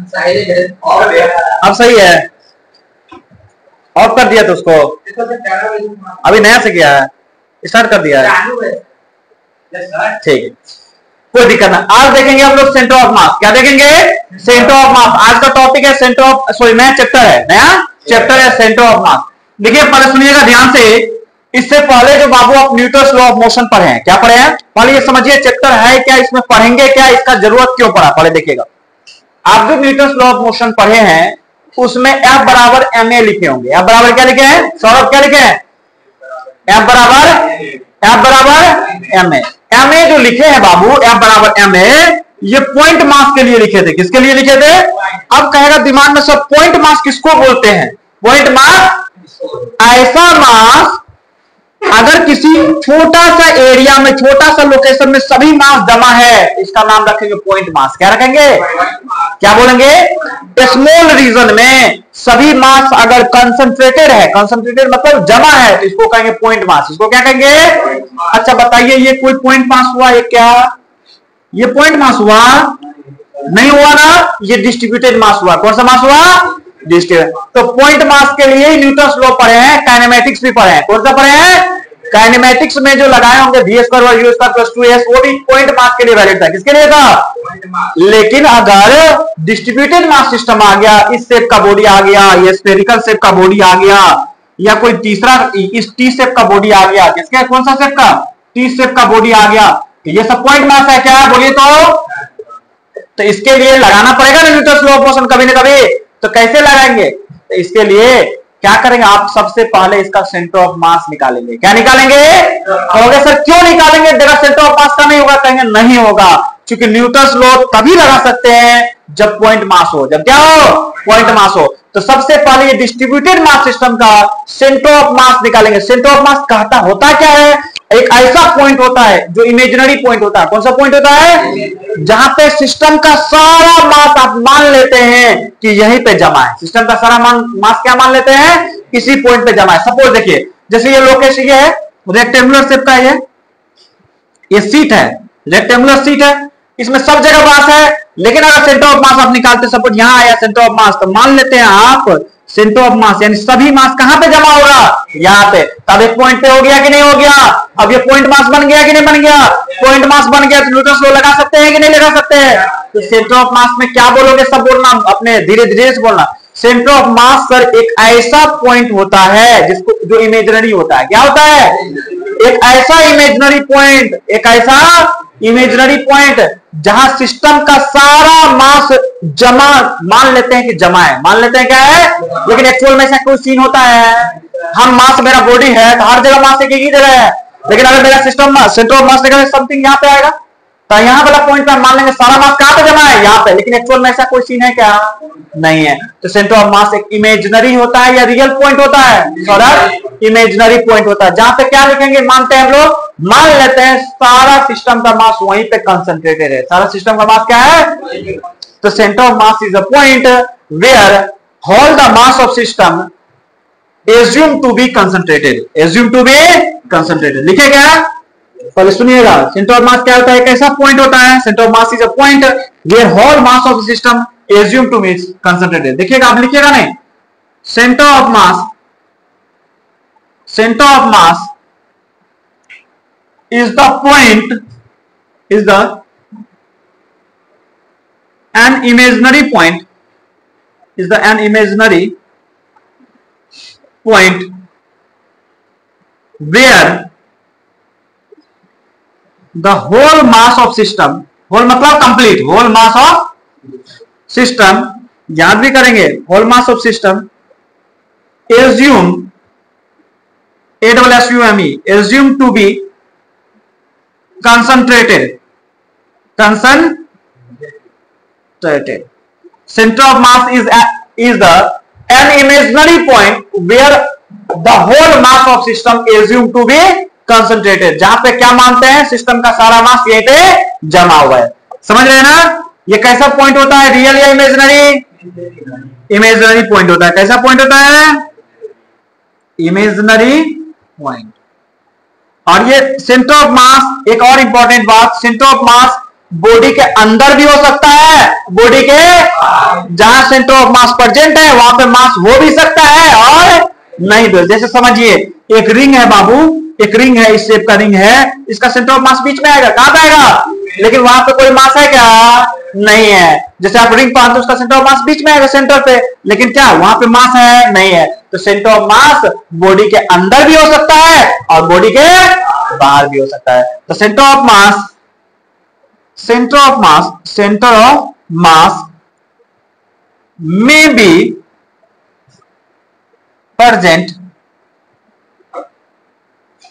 अब सही है, ऑफ कर दिया तो उसको अभी नया से किया है, स्टार्ट कर दिया है, ठीक है, कोई दिक्कत ना। आज देखेंगे हम लोग सेंटर ऑफ मास। क्या देखेंगे? सेंटर ऑफ मास। आज का टॉपिक है सेंटर ऑफ, सॉरी नया चैप्टर है, नया चैप्टर है सेंटर ऑफ मास। देखिए पहले सुनिएगा ध्यान से, इससे पहले जो बाबू आप न्यूटन्स लॉ ऑफ मोशन पढ़े हैं, क्या पढ़े हैं? पहले ये समझिए चैप्टर है क्या, इसमें पढ़ेंगे क्या, इसका जरूरत क्यों पड़ा, पहले देखिएगा। आप जो न्यूटन्स लॉ ऑफ मोशन पढ़े हैं उसमें F बराबर ma लिखे होंगे। F बराबर क्या लिखे हैं सौरभ, क्या लिखे हैं? F बराबर ma जो लिखे हैं बाबू, F बराबर ma, ये पॉइंट मास के लिए लिखे थे। किसके लिए लिखे थे? अब कहेगा दिमाग में सब, पॉइंट मास किसको बोलते हैं? पॉइंट मास ऐसा मास अगर किसी छोटा सा एरिया में, छोटा सा लोकेशन में सभी मास जमा है, इसका नाम रखेंगे पॉइंट मास। क्या रखेंगे? क्या बोलेंगे? स्मॉल रीजन में सभी मास अगर कंसंट्रेटेड है, कंसंट्रेटेड मतलब जमा है, तो इसको कहेंगे पॉइंट मास। इसको क्या कहेंगे? अच्छा बताइए, ये कोई पॉइंट मास हुआ? ये क्या, ये पॉइंट मास हुआ? नहीं हुआ ना, ये डिस्ट्रीब्यूटेड मास हुआ। कौन सा मास हुआ? तो पॉइंट मास के लिए न्यूटन्स लॉ पढ़े हैं, काइनेमेटिक्स भी पढ़े हैं। कौन सा पढ़े हैं? काइनेमेटिक्स में जो लगाए होंगे v² और u² + 2s, वो भी पॉइंट मास के लिए वैलिड था। किसके लिए था? लेकिन अगर डिस्ट्रीब्यूटेड मास सिस्टम आ गया, इस शेप का बॉडी आ गया, ये स्फेरिकल शेप का बॉडी आ गया, या कोई तीसरा इस टी शेप का बॉडी आ गया, किसके, कौन सा शेप का? टी शेप का बॉडी आ गया, ये सब पॉइंट मास है क्या? बोलिए तो इसके लिए लगाना पड़ेगा ना न्यूटन्स लॉ ऑफ मोशन कभी ना कभी। तो कैसे लगाएंगे? तो इसके लिए क्या करेंगे आप? सबसे पहले इसका सेंटर ऑफ मास निकालेंगे। क्या निकालेंगे? कहोगे सर क्यों निकालेंगे, देखा सेंटर ऑफ मास का नहीं होगा? कहेंगे नहीं होगा, क्योंकि न्यूटन्स लॉ तभी लगा सकते हैं जब पॉइंट मास हो। जब क्या हो? पॉइंट मास हो। तो सबसे पहले ये डिस्ट्रीब्यूटेड मास सिस्टम का सेंटर ऑफ मास निकालेंगे। सेंटर ऑफ मास कहता होता क्या है? एक ऐसा पॉइंट होता है जो इमेजिनरी पॉइंट होता है। कौन सा पॉइंट होता है? जहां पे सिस्टम का सारा मास आप मान लेते हैं कि यहीं पे जमा है। सिस्टम का सारा मास क्या मान लेते हैं? इसी पॉइंट पे जमा है। सपोज देखिए, जैसे ये लोकेशन ये है, रेक्टेंगुलर शेप का ये सीट है, रेक्टेंगुलर सीट है, इसमें सब जगह मास है। लेकिन अगर सेंटर ऑफ मास आप निकालते, सपोज यहां आया सेंटर ऑफ मास, तो मान लेते हैं आप सेंटर ऑफ मास यानी सभी मास कहां पे जमा होगा? यहाँ पे। तब एक पॉइंट पे हो गया कि नहीं हो गया? अब ये पॉइंट मास बन गया कि नहीं बन गया? पॉइंट मास बन गया तो न्यूटन्स लॉ लगा सकते हैं कि नहीं लगा सकते हैं? तो सेंटर ऑफ मास में क्या बोलोगे? सब बोलना, अपने धीरे धीरे से बोलना। सेंटर ऑफ मास सर एक ऐसा पॉइंट होता है जिसको, जो इमेजिनरी होता है। क्या होता है? एक ऐसा इमेजिनरी पॉइंट, एक ऐसा इमेजिनरी पॉइंट जहां सिस्टम का सारा मास जमा, मान लेते हैं कि जमा है, मान लेते हैं क्या है, लेकिन एक्चुअल में ऐसा कोई सीन होता है? हम मास, मेरा बॉडी है तो हर जगह मास एक ही जगह है, लेकिन अगर मेरा सिस्टम सेंटर ऑफ मास देखा समथिंग यहाँ पे आएगा, तो यहाँ वाला पॉइंट पे मान लेंगे सारा मास कहां पे जमा है? यहाँ पे। लेकिन एक्चुअल में ऐसा कोई सीन है क्या? नहीं है। तो सेंटर ऑफ मास एक इमेजिनरी होता है या रियल पॉइंट होता है? सॉरी, इमेजिनरी पॉइंट होता है, जहां पे क्या लिखेंगे? मानते हैं हम लोग, मान लेते हैं सारा सिस्टम का मास वहीं पे कंसंट्रेटेड है। सारा सिस्टम का मास क्या है? तो centre of mass is a point where all the mass of system assumed to be concentrated, assumed to be concentrated। लिखे क्या? पहले सुनिएगा, सेंटर ऑफ मास क्या होता है? कैसा पॉइंट होता है? Centre of mass is a point where whole mass of the system assumed to be concentrated। देखिएगा, आप लिखिएगा नहीं, centre of mass, centre of mass is the point, is the an imaginary point, is the an imaginary point where the whole mass of system, whole मतलब complete, whole mass of system, याद भी करेंगे, whole mass of system assume, ASSUME, assume to be concentrated, concentrated। Center of mass is the an imaginary point where the whole mass of system assumed to be concentrated, जहां पे क्या मानते हैं? System का सारा मास यहीं पे जमा हुआ है। समझ रहे हैं ना? ये कैसा पॉइंट होता है? रियल या इमेजिनरी? इमेजिनरी पॉइंट होता है। कैसा पॉइंट होता है? Imaginary point. और ये सेंटर ऑफ मास, एक और इंपॉर्टेंट बात, सेंटर ऑफ मास बॉडी के अंदर भी हो सकता है, बॉडी के जहां सेंटर ऑफ मास प्रेजेंट है वहां पे मास हो भी सकता है और नहीं भी। जैसे समझिए एक रिंग है बाबू, एक रिंग है, इस शेप का रिंग है, इसका सेंटर ऑफ मास बीच में आएगा, कहां पे आएगा, लेकिन वहां पे कोई मास है क्या, नहीं है। जैसे आप रिंग पहनते हो उसका सेंटर ऑफ मास बीच में आएगा सेंटर पे, लेकिन क्या वहां पे मास है, नहीं है। तो सेंटर ऑफ मास बॉडी के अंदर भी हो सकता है और बॉडी के बाहर भी हो सकता है। तो centre of mass may be present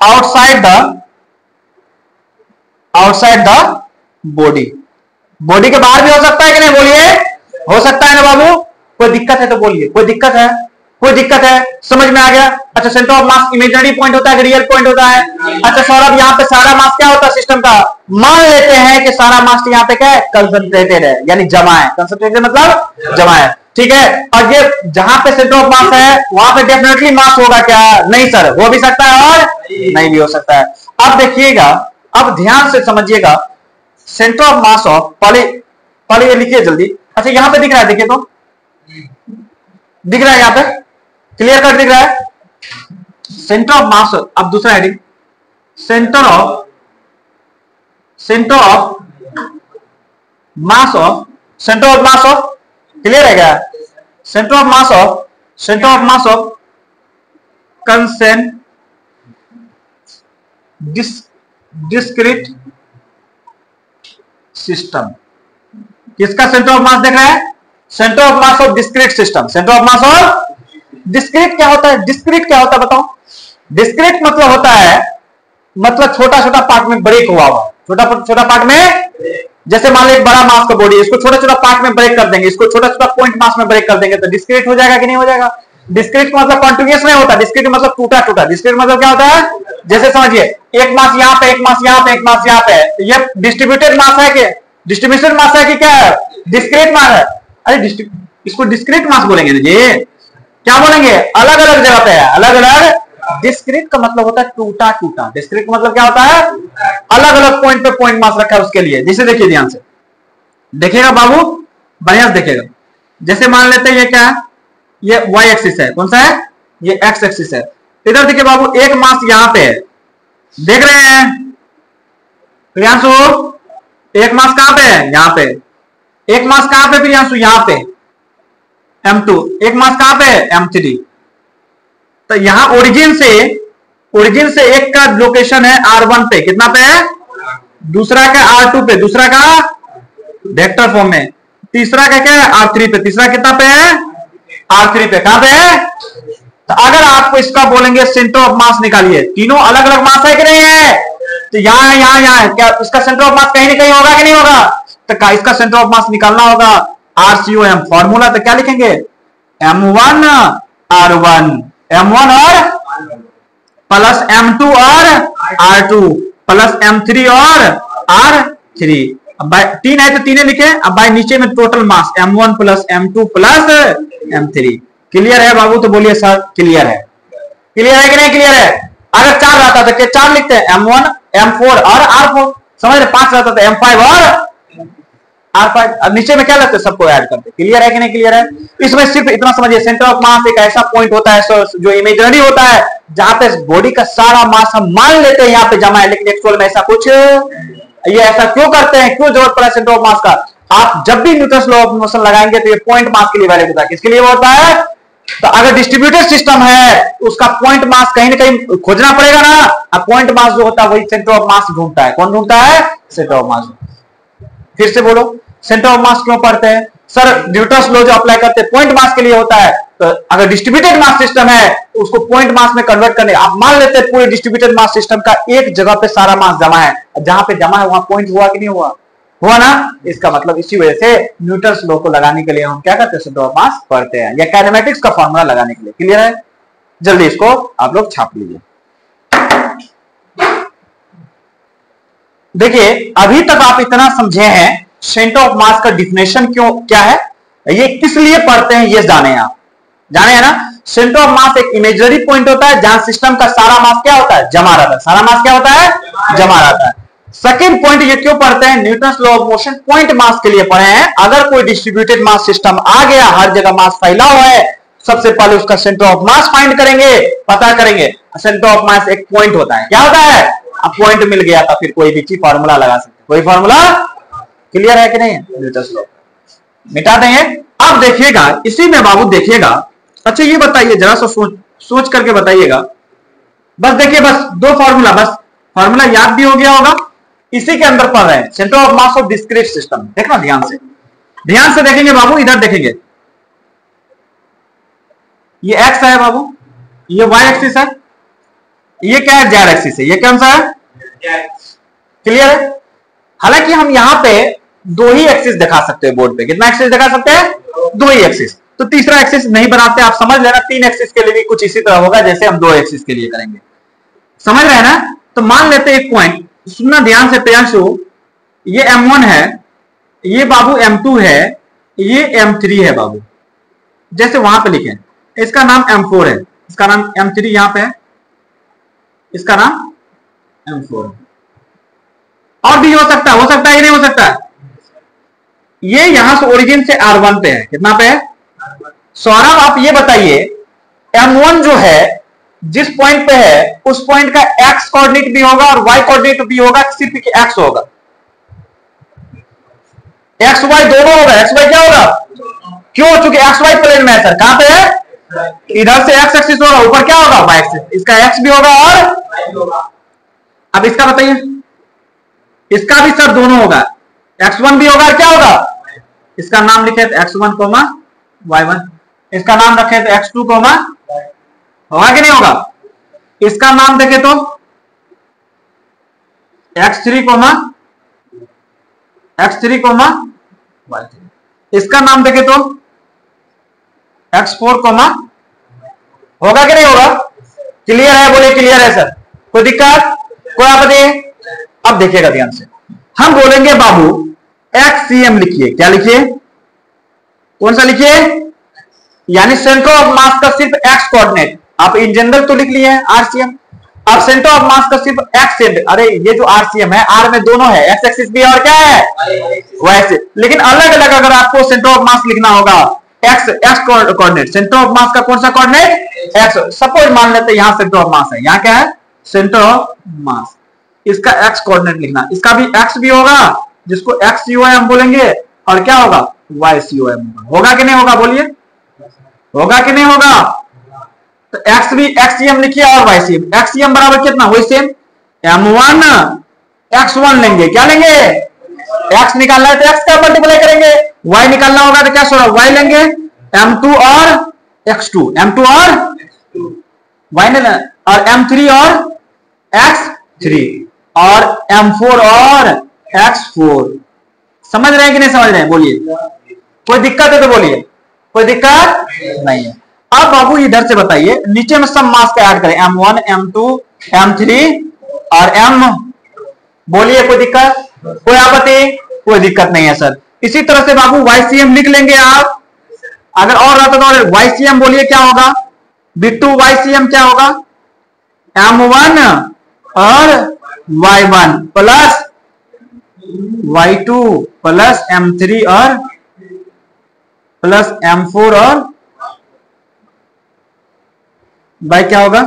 outside the body। Body के बाहर भी हो सकता है कि नहीं, बोलिए, हो सकता है ना बाबू। कोई दिक्कत है तो बोलिए, कोई दिक्कत है, कोई दिक्कत है, समझ में आ गया। अच्छा centre of mass imaginary point होता है कि रियल पॉइंट होता है। अच्छा सौरभ यहाँ पे सारा मास क्या होता है सिस्टम का, मान लेते हैं कि सारा मास यहाँ पे क्या है, कंसंट्रेटेड है, यानी जमा है। कंसंट्रेटेड मतलब जमा है, ठीक है। और ये जहां पे सेंटर ऑफ मास है वहां पे डेफिनेटली मास होगा क्या, नहीं सर, हो भी सकता है और नहीं भी हो सकता है। अब देखिएगा, अब ध्यान से समझिएगा, सेंटर ऑफ मास ऑफ, पहले ये लिखिए जल्दी। अच्छा यहां पे दिख रहा है, देखिए तो दिख रहा है, यहां पे क्लियर कट दिख रहा है सेंटर ऑफ मास। अब दूसरा heading, centre of mass of, centre of mass of, clear है क्या, centre of mass of discrete system. किसका सेंटर ऑफ मास देख रहे हैं, centre of mass of discrete system. Centre of mass of discrete क्या होता है, डिस्क्रीट क्या होता है बताओ। डिस्क्रीट मतलब होता है, मतलब छोटा छोटा पार्ट में ब्रेक हुआ हुआ, छोटा छोटा पार्ट में। जैसे मान लो एक बड़ा मास का बॉडी, इसको छोटा छोटा पार्ट में ब्रेक कर देंगे, इसको छोटा छोटा पॉइंट मास में ब्रेक कर देंगे, तो डिस्क्रीट हो जाएगा कि नहीं हो जाएगा। डिस्क्रीट मतलब कॉन्टिन्यूअस नहीं होता, डिस्क्रीट मतलब टूटा टूटा। डिस्क्रीट मतलब क्या होता है, जैसे समझिए एक मास यहाँ पे, एक मास यहाँ पे, एक मास यहाँ पे, ये डिस्ट्रीब्यूटेड मास है कि डिस्ट्रीब्यूशन मास है कि क्या है, डिस्क्रीट मास है। अरे इसको डिस्क्रीट मास बोलेंगे जी, क्या बोलेंगे, अलग अलग जगह पे है, अलग अलग। डिस्क्रीट का मतलब होता है टूटा टूटा। डिस्क्रीट का मतलब क्या होता है, अलग अलग पॉइंट पे पॉइंट मास रखा है उसके लिए। जैसे देखिए ध्यान से देखिएगा बाबू, बढ़िया से देखिएगा। जैसे मान लेते हैं ये क्या है, ये y एक्सिस है, कौन सा है, ये x एक्सिस है। इधर देखिए बाबू, एक मास यहाँ पे है, देख रहे हैं प्रियांशु, एक मास कहां पे है, यहाँ पे। एक मास कहां पे प्रियांशु, यहाँ पे M2। एक मास कहां पे है, M3। तो यहां ओरिजिन से एक का लोकेशन है R1 पे, कितना पे है, दूसरा का R2 पे, दूसरा का वेक्टर फॉर्म में, तीसरा का क्या है R3 पे, तीसरा कितना पे है, R3 पे, कहां पे है। तो अगर आपको इसका बोलेंगे सेंटर ऑफ मास निकालिए, तीनों अलग अलग मास है कि नहीं है, तो यहाँ है, क्या इसका सेंटर ऑफ मास कहीं ना कहीं होगा कि नहीं होगा। तो इसका सेंटर ऑफ मास निकालना होगा, RCOM फॉर्मूला, तो क्या लिखेंगे, M1 R1, M1 और प्लस M2 और R2 प्लस M3 और R3। अब बाय 3 है तो 3 लिखे। अब बाय नीचे में total mass M1 plus M2 plus M3। Clear है बाबू, तो बोलिए सर क्लियर है, क्लियर है कि नहीं क्लियर है। अगर 4 रहता तो 4 लिखते हैं, M1 M4 और R4, समझ रहे। 5 रहता तो M5 और R5। अब नीचे में क्या लगता है, सबको ऐड करते। क्लियर है कि नहीं क्लियर है। इसमें सिर्फ इतना समझिए, सेंटर ऑफ मास एक ऐसा पॉइंट होता है जो इमेजिनरी होता है, जहां पे बॉडी का सारा मास हम मान लेते हैं यहाँ पे जमा है, लेकिन एक्चुअल में ऐसा कुछ, ये ऐसा क्यों करते हैं, क्यों जरूरत पड़ा सेंटर ऑफ मास का। आप जब भी न्यूटन्स लॉ ऑफ मोशन लगाएंगे तो ये पॉइंट मास के लिए वैलिड होता है। किसके लिए होता है, तो अगर डिस्ट्रीब्यूटेड सिस्टम है उसका पॉइंट मास कहीं ना कहीं खोजना पड़ेगा ना। अब पॉइंट मास जो होता है वही सेंटर ऑफ मास ढूंढता है। कौन ढूंढता है, सेंटर ऑफ मास। फिर से बोलो, सेंटर ऑफ मास क्यों पढ़ते हैं सर, न्यूटन्स लॉ जो अप्लाई करते हैं पॉइंट मास के लिए होता है। तो अगर डिस्ट्रीब्यूटेड मास सिस्टम है उसको पॉइंट मास में कन्वर्ट करने, आप मान लेते हैं पूरे डिस्ट्रीब्यूटेड मास सिस्टम का एक जगह पे सारा मास जमा है, जहां पे जमा है वहां पॉइंट हुआ कि नहीं हुआ, हुआ ना। इसका मतलब इसी वजह से न्यूटन्स लॉ को लगाने के लिए हम क्या करते हैं, सेंटर ऑफ मास पढ़ते हैं, या काइनेमेटिक्स का फॉर्मूला लगाने के लिए। क्लियर है, जल्दी इसको आप लोग छाप लीजिए। देखिए अभी तक आप इतना समझे हैं, सेंटर ऑफ मास का डिफिनेशन क्यों क्या है, ये किस लिए पढ़ते हैं, ये जाने आप, जाने है ना। सेंटर ऑफ मास एक इमेजिनरी पॉइंट होता है जहां सिस्टम का सारा मास क्या होता है, जमा रहता है। सारा मास क्या होता है, जमा रहता है। सेकेंड पॉइंट ये क्यों पढ़ते हैं, Newton law of motion point mass के लिए पढ़े हैं। अगर कोई डिस्ट्रीब्यूटेड मास सिस्टम आ गया, हर जगह मास फैला हुआ है, सबसे पहले उसका सेंटर ऑफ मास फाइंड करेंगे, पता करेंगे। सेंटर ऑफ मास एक पॉइंट होता है, क्या होता है, अब पॉइंट मिल गया था, फिर कोई भी चीज फॉर्मूला लगा सकते, कोई फॉर्मूला। क्लियर है कि नहीं, न्यूटन लॉ मिटा देंगे। अब देखिएगा इसी में बाबू देखिएगा, अच्छा ये बताइए जरा सा सोच करके बताइएगा, बस देखिए बस दो फॉर्मूला, बस फॉर्मूला याद भी हो गया होगा, इसी के अंदर पढ़ रहे हैं, centre of mass of discrete system. देखना ध्यान से देखेंगे बाबू, इधर देखेंगे, ये एक्स है बाबू, ये वाई एक्सिस है, ये क्या है, जेड एक्सिस है, ये कौन सा है, क्लियर है। हालांकि हम यहां पे दो ही एक्सिस दिखा सकते हैं बोर्ड पे, कितना एक्सिस दिखा सकते हैं, दो ही एक्सिस, तो तीसरा एक्सिस नहीं बनाते, आप समझ लेना। तीन एक्सिस के लिए भी कुछ इसी तरह होगा जैसे हम दो एक्सिस के लिए करेंगे, समझ रहे हैं ना। तो मान लेते हैं एक पॉइंट, सुनना ध्यान से प्रियांशु, ये M1 है, ये बाबू M2 है, ये M3 है बाबू, जैसे वहां पे लिखे, इसका नाम M4 है, इसका नाम M3 यहां पे है, इसका नाम M4 है। और भी हो सकता है कि नहीं हो सकता। ये यहां से ओरिजिन से R1 पे है, कितना पे है, सौरभ आप ये बताइए, M1 जो है जिस पॉइंट पे है उस पॉइंट का x कोऑर्डिनेट भी होगा और y कोऑर्डिनेट भी होगा, सिर्फ x होगा, एक्स वाई दोनों होगा, एक्स वाई क्या होगा, क्यों, चूंकि एक्स वाई प्लेन में है सर, कहां पे है, इधर से एक्स एक्सिस होगा, ऊपर क्या होगा, वाई एक्सिस, इसका एक्स भी होगा और अब इसका बताइए, इसका भी सर दोनों होगा, x1 भी होगा और क्या होगा, इसका नाम लिखे तो x1 कोमा y1, इसका नाम रखे तो x2 कोमा, होगा कि नहीं होगा, इसका नाम देखे तो x3 कोमा y3, इसका नाम देखे तो x4 कोमा, होगा कि नहीं होगा, क्लियर है, बोले क्लियर है सर, कोई दिक्कत, कोई आपत्ति। अब देखिएगा ध्यान से, हम बोलेंगे बाबू XCM लिखिए, क्या लिखिए, कौन सा लिखिए, यानी सेंटर ऑफ मास का सिर्फ x कोऑर्डिनेट, आप इन जनरल तो लिख लिए RCM, अब सेंटर ऑफ मास का सिर्फ x सेंट, अरे ये जो RCM है, R में दोनों है, x एक्सिस भी और क्या है, वैसे, लेकिन अलग अलग अगर आपको सेंटर ऑफ मास लिखना होगा, x कोऑर्डिनेट, सेंटर ऑफ मास का कौन सा कोऑर्डिनेट, x, सपोज मान लेते हैं यहां सेंटर ऑफ मास है, यहां क्या है, सेंटर ऑफ मास, इसका x कोऑर्डिनेट लिखना, इसका भी x भी होगा जिसको XCOM हम बोलेंगे, और क्या होगा, YCOM होगा कि नहीं होगा, बोलिए होगा कि नहीं होगा। तो x भी XCM लिखिए और YCM, XCM बराबर कितना, वही सेम M1 X1 लेंगे, क्या लेंगे, x निकालना है तो x का मल्टीप्लाई करेंगे, y निकालना होगा तो क्या सोरा y लेंगे, M2 और X2, M2 और y ने, और M3 और X3 और M4 और X4, समझ रहे हैं कि नहीं समझ रहे हैं, बोलिए, कोई दिक्कत है तो बोलिए, कोई दिक्कत नहीं है। अब बाबू इधर से बताइए, नीचे में सब मास का ऐड करें, M1 M2 M3 और M, बोलिए कोई दिक्कत, कोई आपत्ति, कोई दिक्कत नहीं है सर। इसी तरह से बाबू YCM लिख लेंगे आप, अगर और रहता तो YCM बोलिए क्या होगा, बिट्टू YCM क्या होगा, M1 और Y1 plus Y2 plus M3 और प्लस M4 और बाई क्या होगा,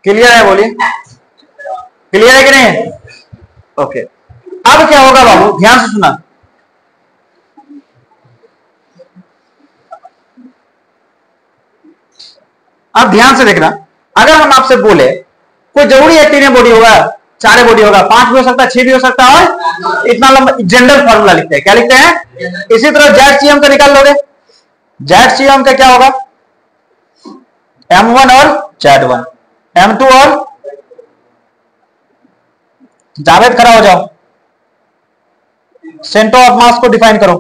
क्लियर है, बोलिए क्लियर है कि नहीं, ओके। अब क्या होगा बाबू, ध्यान से सुना, अब ध्यान से देखना, अगर हम आपसे बोले कोई जरूरी है तीन बॉडी होगा, चार बॉडी होगा, पांच भी हो सकता है, छह भी हो सकता है, और इतना लंबा जनरल फॉर्मूला लिखते हैं, क्या लिखते हैं, इसी तरह ZCM का निकाल लोगे, ZCM का क्या होगा, M1 और Z1, M2 और, जावेद खड़ा हो जाओ, सेंटर ऑफ मास को डिफाइन करो,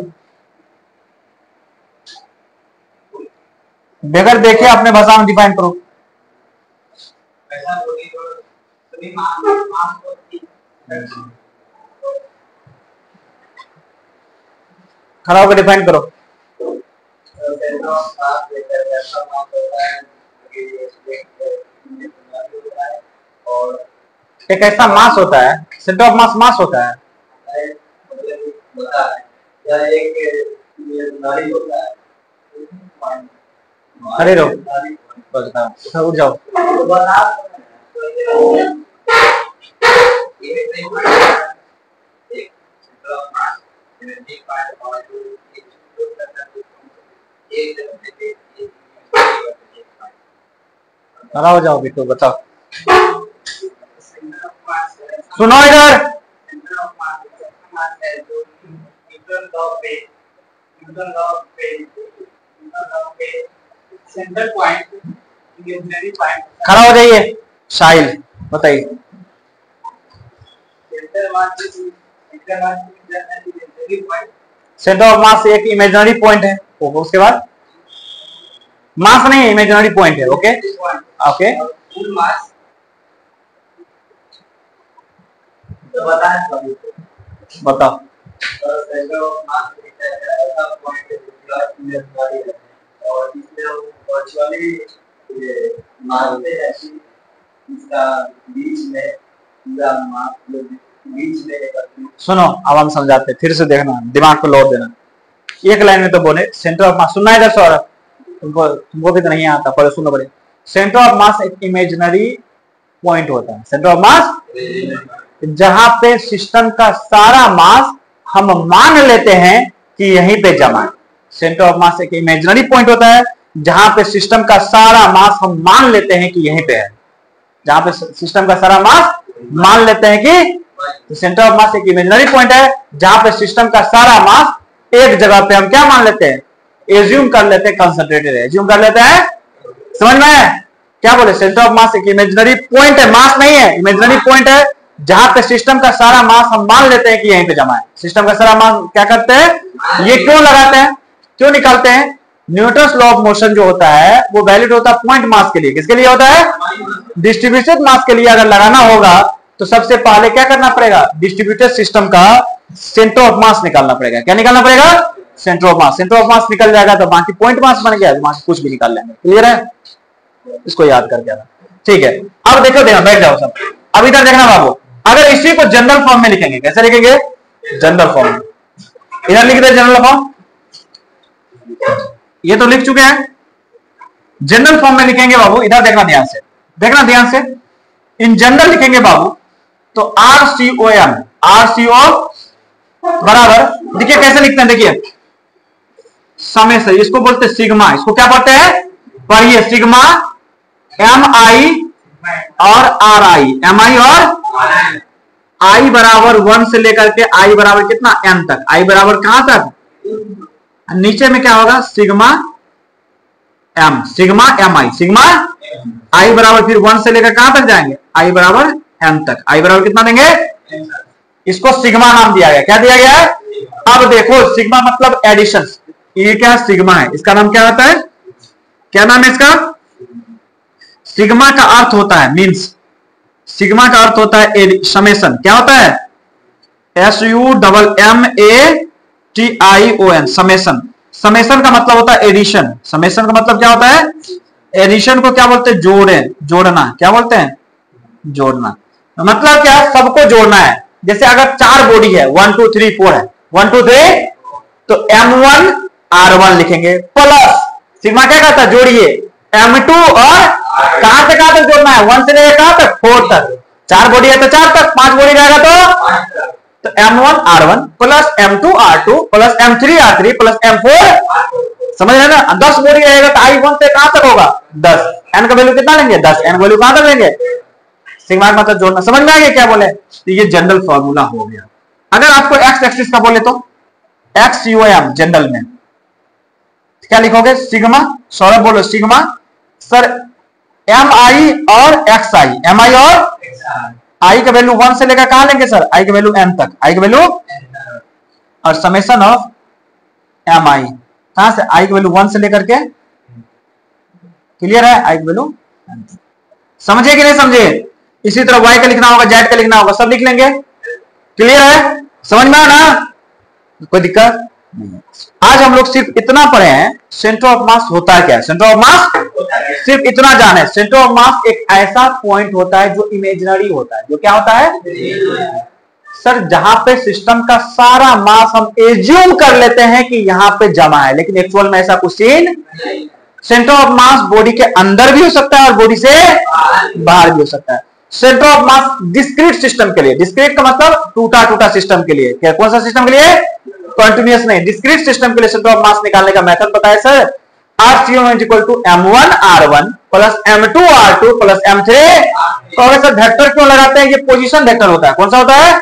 बगैर देखे अपने भाषा में डिफाइन करो, खड़ा होकर डिफाइन करो। एक ऐसा मास होता है, सेंटर ऑफ मास मास होता है, अरे रो उठ जाओ। खड़ा हो जाओ बिट्टू, बताओ। सुनो इधर, खड़ा हो जाइए। साहिल बताइए। सेंटर ऑफ मास एक इमेजिनरी पॉइंट है, उसके बाद मास नहीं है, इमेजिनरी पॉइंट है। ओके ओके, बताओ। सुनो अब हम समझाते, फिर से देखना, दिमाग को लौट देना। एक लाइन में तो बोले सेंटर ऑफ मास, सुनना इधर सौरभ, तुमको भी तो नहीं आता, पर सुनो बड़े। सेंटर ऑफ मास एक इमेजिनरी पॉइंट होता है। सेंटर ऑफ मास जहां पे सिस्टम का सारा मास हम मान लेते हैं कि यहीं पे जमा है। सेंटर ऑफ मास एक इमेजिनरी पॉइंट होता है जहां पे सिस्टम का सारा मास हम मान लेते हैं कि यहीं पे है। जहां पे सिस्टम का सारा मास मान लेते हैं कि सेंटर ऑफ मास एक इमेजिनरी पॉइंट है जहां पे सिस्टम का सारा मास एक जगह पे हम क्या मान लेते हैं, एज्यूम कर लेते हैं, कंसंट्रेटेड है, एज्यूम कर लेते हैं। समझ में क्या बोले? सेंटर ऑफ मास एक इमेजिनरी पॉइंट है, मास नहीं है, इमेजिनरी पॉइंट है जहां पे सिस्टम का सारा मास हम मान लेते हैं कि यहीं पे जमा है। सिस्टम का सारा मास क्या करते हैं, ये क्यों लगाते हैं, क्यों निकालते हैं? न्यूटन्स लॉ ऑफ मोशन जो होता है वो वैलिड होता है पॉइंट मास के लिए। किसके लिए होता है? डिस्ट्रीब्यूटेड मास के लिए अगर लगाना होगा तो सबसे पहले क्या करना पड़ेगा, डिस्ट्रीब्यूटेड सिस्टम का सेंटर ऑफ मास निकालना पड़ेगा। क्या निकालना पड़ेगा? Centre of mass. Centre of मास निकल जाएगा तो बाकी पॉइंट मास बन गया, वहां से कुछ भी निकाल लेंगे। क्लियर है? इसको याद करके आना, ठीक है। अब देखो, देखो बैठ जाओ सब। अब इधर देखना बाबू, अगर इसी को जनरल फॉर्म में लिखेंगे, कैसे लिखेंगे? जनरल फॉर्म में। इधर लिख दे जनरल फॉर्म, ये तो लिख चुके हैं। जनरल फॉर्म में लिखेंगे बाबू, इधर देखना ध्यान से, देखना ध्यान से। इन जनरल लिखेंगे बाबू तो RCOM, RCO बराबर, देखिए कैसे लिखते हैं, देखिए समय से, इसको बोलते सिग्मा, इसको क्या बोलते हैं? पढ़िए, सिग्मा MI और RI, MI और I बराबर 1 से लेकर के I बराबर कितना, M तक। I बराबर कहां तक? नीचे में क्या होगा? Sigma M, sigma MI, sigma I बराबर फिर 1 से लेकर कहां तक जाएंगे? I बराबर M तक। I बराबर कितना देंगे? इसको सिग्मा नाम दिया गया। क्या दिया गया है? अब देखो, सिग्मा मतलब एडिशन, ये क्या सिग्मा है, इसका नाम क्या होता है? क्या नाम है इसका? सिग्मा का अर्थ होता है, मींस सिग्मा का अर्थ होता है समेशन। क्या होता है? SUMMATION, summation. समेशन का मतलब होता है एडिशन। समेशन का मतलब क्या होता है? एडिशन को क्या बोलते हैं? जोड़े, जोड़ना। क्या बोलते हैं? जोड़ना। मतलब क्या? सबको जोड़ना है। जैसे अगर 4 बॉडी है, 1 2 3 4 है, 1 2 3, तो M1 R1 लिखेंगे प्लस सिग्मा क्या कहता है? जोड़िए M2 और कहां से कहां तक जोड़ना है? 1 से लेकर कहां तक? 4 तक। 4 बॉडी है तो 4 तक, 5 बॉडी रहेगा तो M1 R1 plus M2 R2 plus M3 R3 plus M4, समझ रहे ना? 10 बॉडी रहेगा तो I1 से कहां तक होगा? 10। N का वैल्यू कितना लेंगे? 10। N वैल्यू कहां तक लेंगे? सिग्मा का मतलब जोड़ना। समझ में आ गया क्या बोले? तो ये जनरल फॉर्मूला हो गया। अगर आपको एक्स एक्सिस का बोले तो XUM जनरल में क्या लिखोगे? सिग्मा, सौरभ बोलो सिग्मा, सर MI और XI, MI और I का वैल्यू 1 से लेकर कहां लेंगे सर? I का वैल्यू M तक, I का वैल्यू, और समेशन ऑफ MI कहां से? I का वैल्यू 1 से लेकर के, क्लियर है? I का वैल्यू, समझे कि नहीं समझे? इसी तरह Y का लिखना होगा, Z का लिखना होगा, सब लिख लेंगे। क्लियर है? समझ में आया ना? कोई दिक्कत? नहीं है। आज हम लोग सिर्फ इतना पढ़े हैं सेंटर ऑफ मास होता है क्या। सेंटर ऑफ मास सिर्फ इतना जाने, सेंटर ऑफ मास एक ऐसा पॉइंट होता है जो इमेजिनरी होता है। जो क्या होता है सर, जहां पे सिस्टम का सारा मास हम एज्यूम कर लेते हैं कि यहां पे जमा है, लेकिन एक्चुअल में ऐसा कुछ scene. Centre of mass body के अंदर भी हो सकता है और बॉडी से बाहर भी हो सकता है। Centre of mass discrete system के लिए, डिस्क्रीट का मतलब टूटा टूटा सिस्टम के लिए, क्या कौन सा सिस्टम के लिए, कंटिन्यूअस नहीं, डिस्क्रीट सिस्टम के लिए सेंटर ऑफ मास निकालने का मेथड पता है sir. RCM is equal to M1R1 plus M2R2 plus M3। कहोगे सर वेक्टर क्यों लगाते हैं, ये पोजीशन वेक्टर होता है। कौन सा होता है,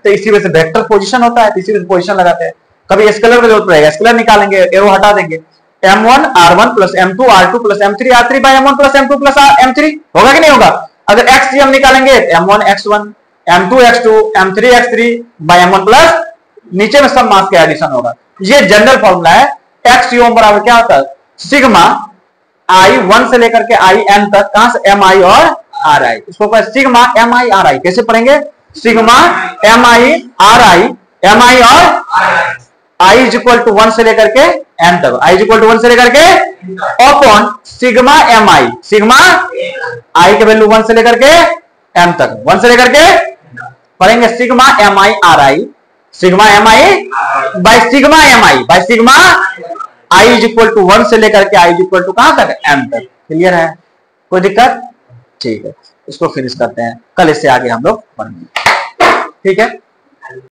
तो इसी वजह से वेक्टर पोजीशन होता है, इसी वजह से पोजीशन लगाते हैं। कभी स्केलर की जरूरत पड़ेगा, स्केलर निकालेंगे, एरो हटा देंगे। M1R1 plus M2R2 plus M3R3 by M1 plus M2 plus M3 होगा कि नहीं होगा। अगर XCM निकालेंगे M1X1 M2X2 M3X3 bye M1 plus नीचे में सब मास का एडिशन होगा। ये जनरल फॉर्मूला है। XCM बराबर क्या होता है, सिग्मा I1 से लेकर के IN तक, कहां से MI और RI, इसको सिग्मा MI RI कैसे पढ़ेंगे, सिग्मा MI RI, MI और I इज इक्वल टू 1 से लेकर के n तक, I इज इक्वल टू 1 से लेकर के upon sigma MI, sigma I के वैल्यू 1 से लेकर के m तक, 1 से लेकर के पढ़ेंगे sigma MI RI, sigma MI by sigma MI by sigma I is equal to 1 से लेकर के I इज इक्वल टू कहां तक, m तक। क्लियर है, कोई दिक्कत, ठीक है। इसको फिनिश करते हैं, कल इससे आगे हम लोग पढ़ेंगे, ठीक है।